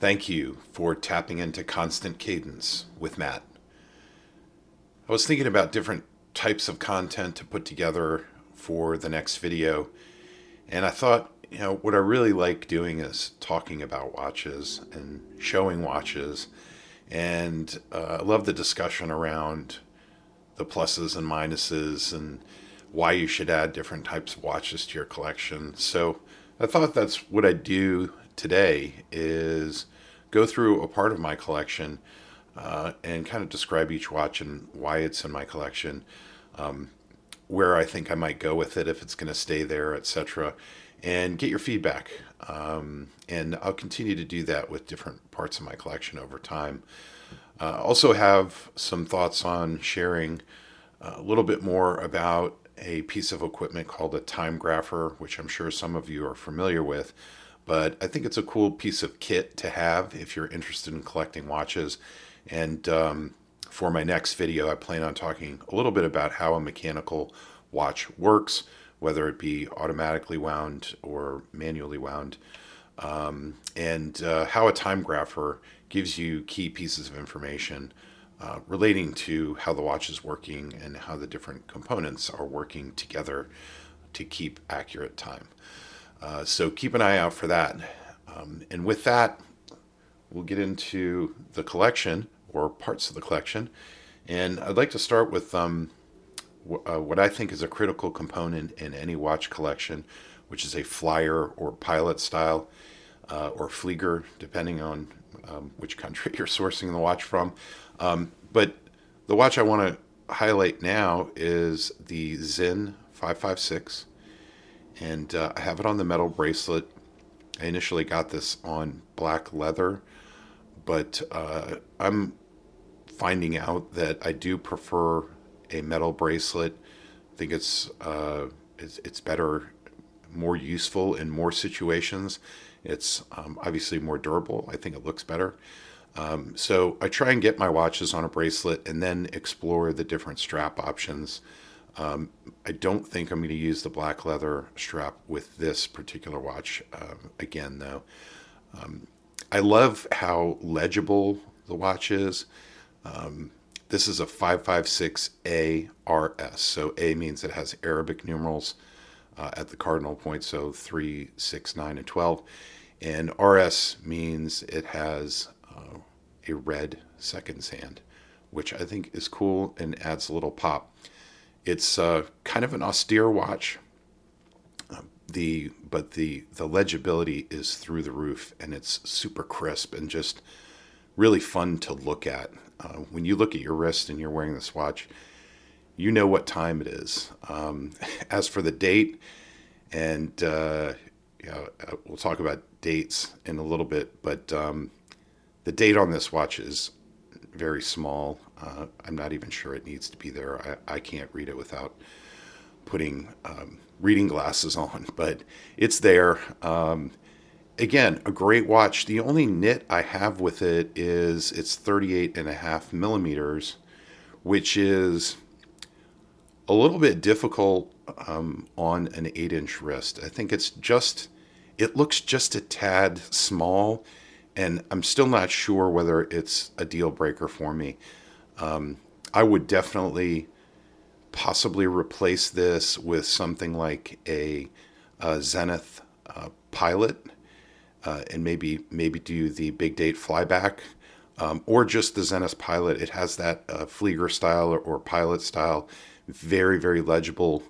Thank you for tapping into Constant Cadence with Matt. I was thinking about different types of content to put together for the next video, and I thought, what I really like doing is talking about watches and showing watches, and I love the discussion around the pluses and minuses and why you should add different types of watches to your collection. So I thought that's what I do today is go through a part of my collection and kind of describe each watch and why it's in my collection, where I think I might go with it, if it's going to stay there, etc., and get your feedback. And I'll continue to do that with different parts of my collection over time. Also have some thoughts on sharing a little bit more about a piece of equipment called a time grapher, which I'm sure some of you are familiar with, but I think it's a cool piece of kit to have if you're interested in collecting watches. And for my next video, I plan on talking a little bit about how a mechanical watch works, whether it be automatically wound or manually wound, and how a time grapher gives you key pieces of information relating to how the watch is working and how the different components are working together to keep accurate time. So keep an eye out for that. And with that, we'll get into the collection or parts of the collection. And I'd like to start with what I think is a critical component in any watch collection, which is a flyer or pilot style or Flieger, depending on which country you're sourcing the watch from. But the watch I want to highlight now is the Zen 556, and I have it on the metal bracelet. I initially got this on black leather, but I'm finding out that I do prefer a metal bracelet. I think it's better, more useful in more situations. It's obviously more durable. I think it looks better. So I try and get my watches on a bracelet and then explore the different strap options. I don't think I'm going to use the black leather strap with this particular watch again, though. I love how legible the watch is. This is a 556A RS. So A means it has Arabic numerals at the cardinal point, so 3, 6, 9, and 12. And RS means it has a red seconds hand, which I think is cool and adds a little pop. It's kind of an austere watch, but the legibility is through the roof, and it's super crisp and just really fun to look at. When you look at your wrist and you're wearing this watch, you know what time it is. As for the date, and we'll talk about dates in a little bit, but the date on this watch is very small. I'm not even sure it needs to be there. I can't read it without putting reading glasses on, but it's there. Again, a great watch. The only nit I have with it is it's 38.5 millimeters, which is a little bit difficult on an 8-inch wrist. I think it looks just a tad small, and I'm still not sure whether it's a deal breaker for me. I would definitely possibly replace this with something like a Zenith Pilot, and maybe do the big date flyback, or just the Zenith Pilot. It has that Flieger style or Pilot style, very, very legible,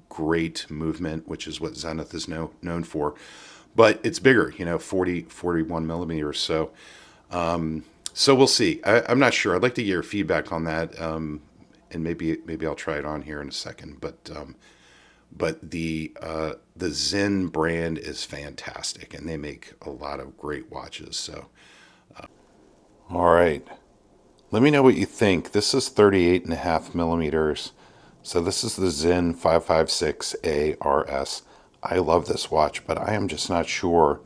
great movement, which is what Zenith is known for. But it's bigger, 41 millimeters. So we'll see. I'm not sure. I'd like to get your feedback on that, and maybe I'll try it on here in a second. But the Zen brand is fantastic, and they make a lot of great watches. So, all right, let me know what you think. This is 38.5 millimeters. So this is the Zen 556A RS. I love this watch, but I am just not sure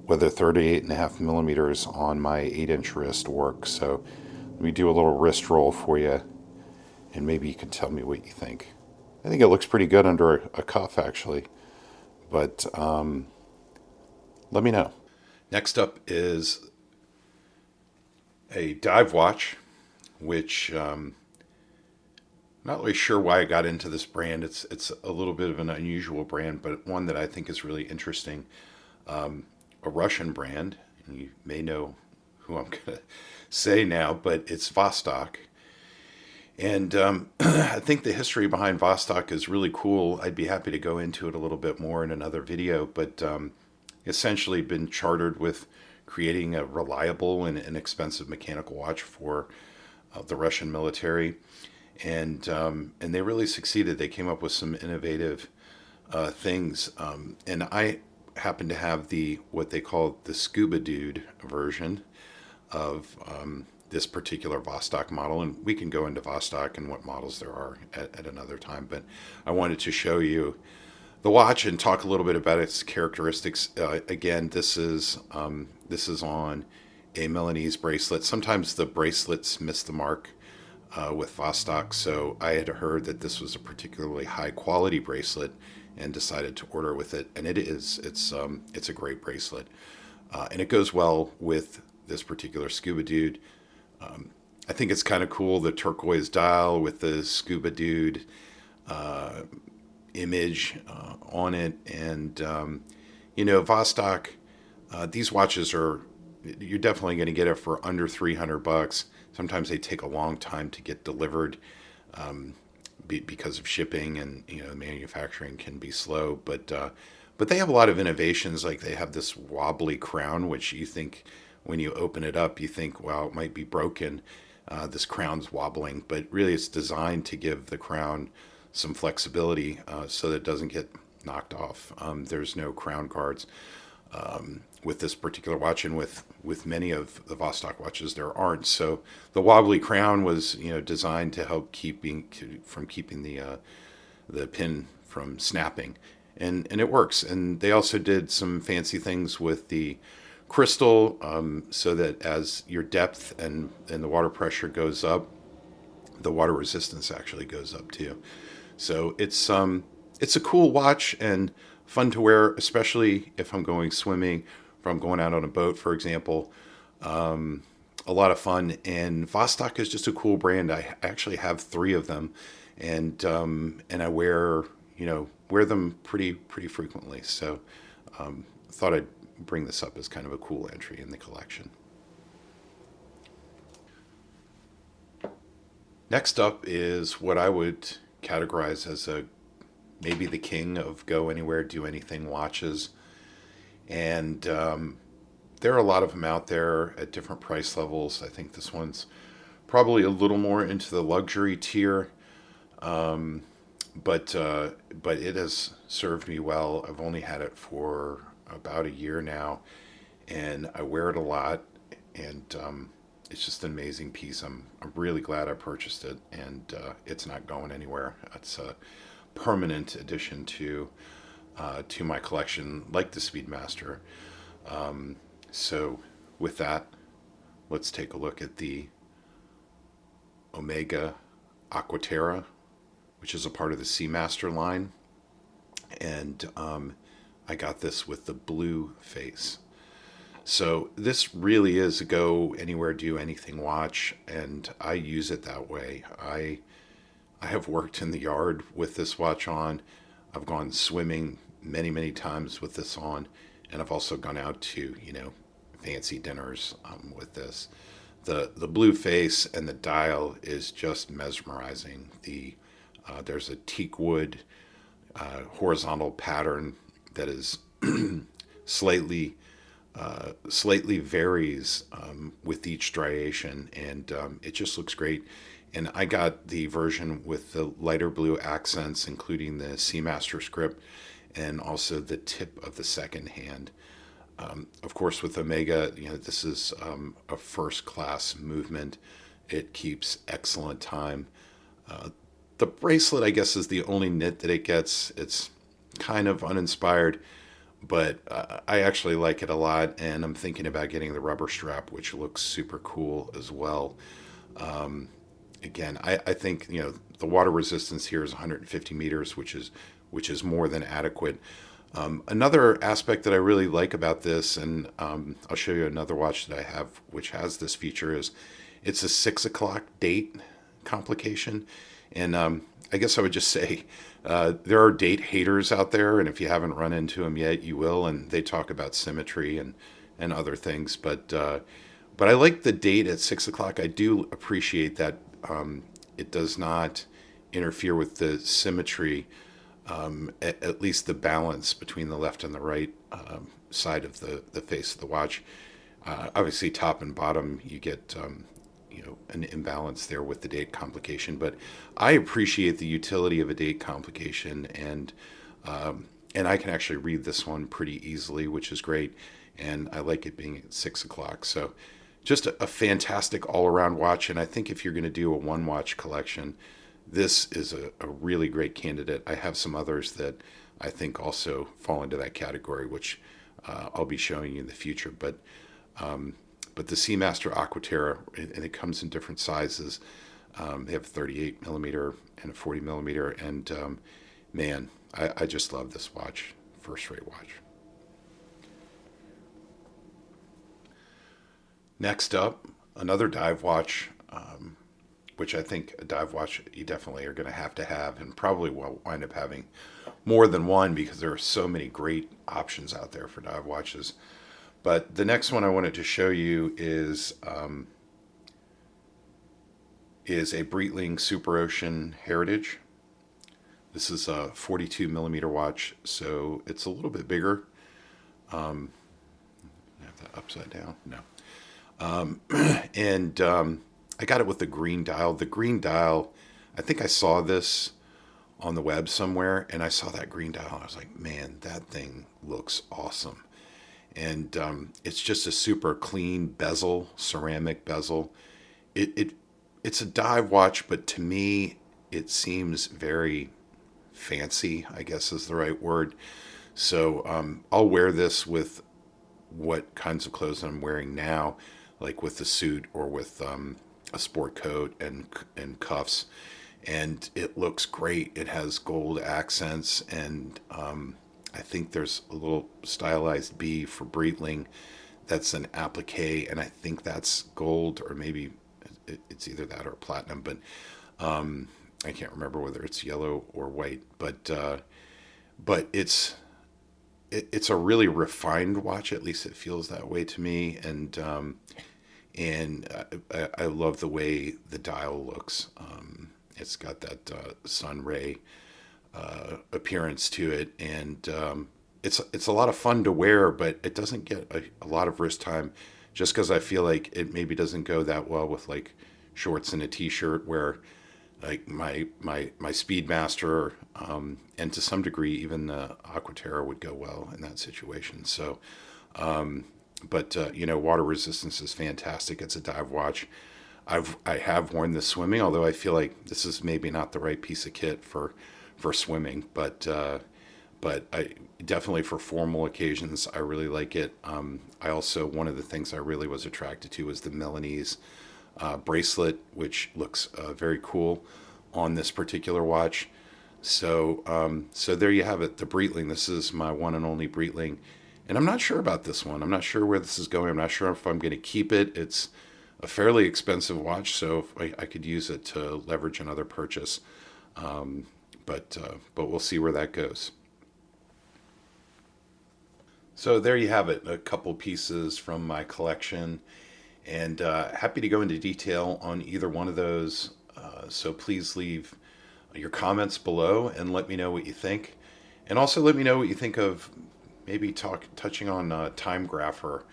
whether 38.5 millimeters on my 8-inch wrist works. So let me do a little wrist roll for you, and maybe you can tell me what you think. I think it looks pretty good under a cuff, actually, but let me know. Next up is a dive watch, which not really sure why I got into this brand. It's a little bit of an unusual brand, but one that I think is really interesting. A Russian brand, and you may know who I'm going to say now, but it's Vostok. And I think the history behind Vostok is really cool. I'd be happy to go into it a little bit more in another video, but essentially been chartered with creating a reliable and inexpensive mechanical watch for the Russian military, and they really succeeded. They came up with some innovative things, and I happen to have the what they call the Scuba Dude version of this particular Vostok model, and we can go into Vostok and what models there are at another time. But I wanted to show you the watch and talk a little bit about its characteristics. Again, this is on a Milanese bracelet. Sometimes the bracelets miss the mark with Vostok, so I had heard that this was a particularly high quality bracelet and decided to order with it. And it is. It's a great bracelet, and it goes well with this particular Scuba Dude. I think it's kind of cool, the turquoise dial with the Scuba Dude image on it. And, Vostok, these watches you're definitely going to get it for under $300. Sometimes they take a long time to get delivered because of shipping, and, manufacturing can be slow. But they have a lot of innovations. Like they have this wobbly crown, which you think when you open it up, you think, well, it might be broken. This crown's wobbling, but really it's designed to give the crown some flexibility so that it doesn't get knocked off. There's no crown guards with this particular watch, and with many of the Vostok watches there aren't. So the wobbly crown was designed to help keeping the pin from snapping, and it works. And they also did some fancy things with the crystal, so that as your depth and the water pressure goes up, the water resistance actually goes up too. So it's a cool watch and fun to wear, especially if I'm going swimming, if I'm going out on a boat, for example. A lot of fun. And Vostok is just a cool brand. I actually have 3 of them, and I wear them pretty frequently. So thought I'd bring this up as kind of a cool entry in the collection. Next up is what I would categorize as maybe the king of go anywhere, do anything watches. And there are a lot of them out there at different price levels. I think this one's probably a little more into the luxury tier, but it has served me well. I've only had it for about a year now, and I wear it a lot, and it's just an amazing piece. I'm really glad I purchased it, and it's not going anywhere. It's a permanent addition to my collection, like the Speedmaster. So with that, let's take a look at the Omega Aquaterra, which is a part of the Seamaster line, and I got this with the blue face. So this really is a go anywhere, do anything watch, and I use it that way. I have worked in the yard with this watch on. I've gone swimming many times with this on, and I've also gone out to fancy dinners with this. The blue face and the dial is just mesmerizing. There's a teak wood horizontal pattern that is slightly varies with each striation, and it just looks great. And I got the version with the lighter blue accents, including the Seamaster script and also the tip of the second hand. Of course, with Omega, this is a first-class movement. It keeps excellent time. The bracelet, I guess, is the only nit that it gets. It's kind of uninspired, but I actually like it a lot, and I'm thinking about getting the rubber strap, which looks super cool as well. Again, I think the water resistance here is 150 meters, which is more than adequate. Another aspect that I really like about this, and I'll show you another watch that I have which has this feature, is it's a 6 o'clock date complication. And I guess I would just say there are date haters out there, and if you haven't run into them yet, you will. And they talk about symmetry and other things. But I like the date at 6 o'clock. I do appreciate that it does not interfere with the symmetry, at least the balance between the left and the right side of the face of the watch. Obviously, top and bottom, you get an imbalance there with the date complication. But I appreciate the utility of a date complication, and I can actually read this one pretty easily, which is great. And I like it being at 6 o'clock. So just a fantastic all around watch. And I think if you're going to do a one watch collection, this is a really great candidate. I have some others that I think also fall into that category, which I'll be showing you in the future. But the Seamaster Aquaterra, and it comes in different sizes. They have a 38 millimeter and a 40 millimeter. And man, I just love this watch. First rate watch. Next up, another dive watch, which I think a dive watch you definitely are going to have, and probably will wind up having more than one because there are so many great options out there for dive watches. But the next one I wanted to show you is a Breitling Super Ocean Heritage. This is a 42 millimeter watch, so it's a little bit bigger. I have that upside down. No. And I got it with the green dial. The green dial, I think I saw this on the web somewhere, and I saw that green dial. I was like, man, that thing looks awesome. And it's just a super clean bezel, ceramic bezel. It's a dive watch, but to me, it seems very fancy, I guess is the right word. So I'll wear this with what kinds of clothes I'm wearing now, like with the suit or with a sport coat and cuffs, and it looks great. It has gold accents, and I think there's a little stylized B for Breitling. That's an applique, and I think that's gold, or maybe it's either that or platinum, but I can't remember whether it's yellow or white. But it's a really refined watch. At least it feels that way to me, and I love the way the dial looks. It's got that sun ray appearance to it, and it's a lot of fun to wear, but it doesn't get a lot of wrist time, just because I feel like it maybe doesn't go that well with like shorts and a t-shirt, where like my Speedmaster, and to some degree even the Aquaterra would go well in that situation. So but water resistance is fantastic. It's a dive watch. I have worn this swimming, although I feel like this is maybe not the right piece of kit for swimming, but I definitely for formal occasions I really like it. I also, one of the things I really was attracted to was the Milanese bracelet, which looks very cool on this particular watch. So there you have it, the Breitling. This is my one and only Breitling, and I'm not sure about this one. I'm not sure where this is going. I'm not sure if I'm going to keep it. It's a fairly expensive watch, so I could use it to leverage another purchase. But we'll see where that goes. So there you have it, a couple pieces from my collection, and happy to go into detail on either one of those. So please leave your comments below and let me know what you think, and also let me know what you think of maybe touching on Time Grapher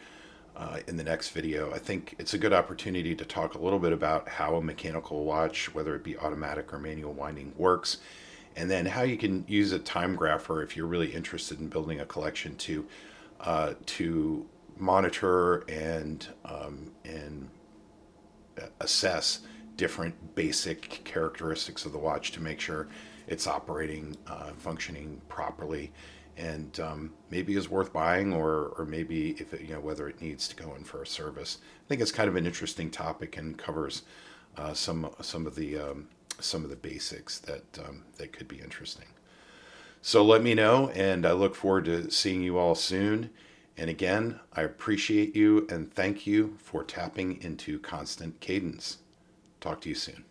in the next video. I think it's a good opportunity to talk a little bit about how a mechanical watch, whether it be automatic or manual winding, works, and then how you can use a time grapher if you're really interested in building a collection to monitor and assess different basic characteristics of the watch to make sure it's operating, functioning properly, and maybe is worth buying, or maybe if it, whether it needs to go in for a service. I think it's kind of an interesting topic and covers some of the basics that could be interesting. So let me know, and I look forward to seeing you all soon. And again, I appreciate you and thank you for tapping into Constant Cadence. Talk to you soon.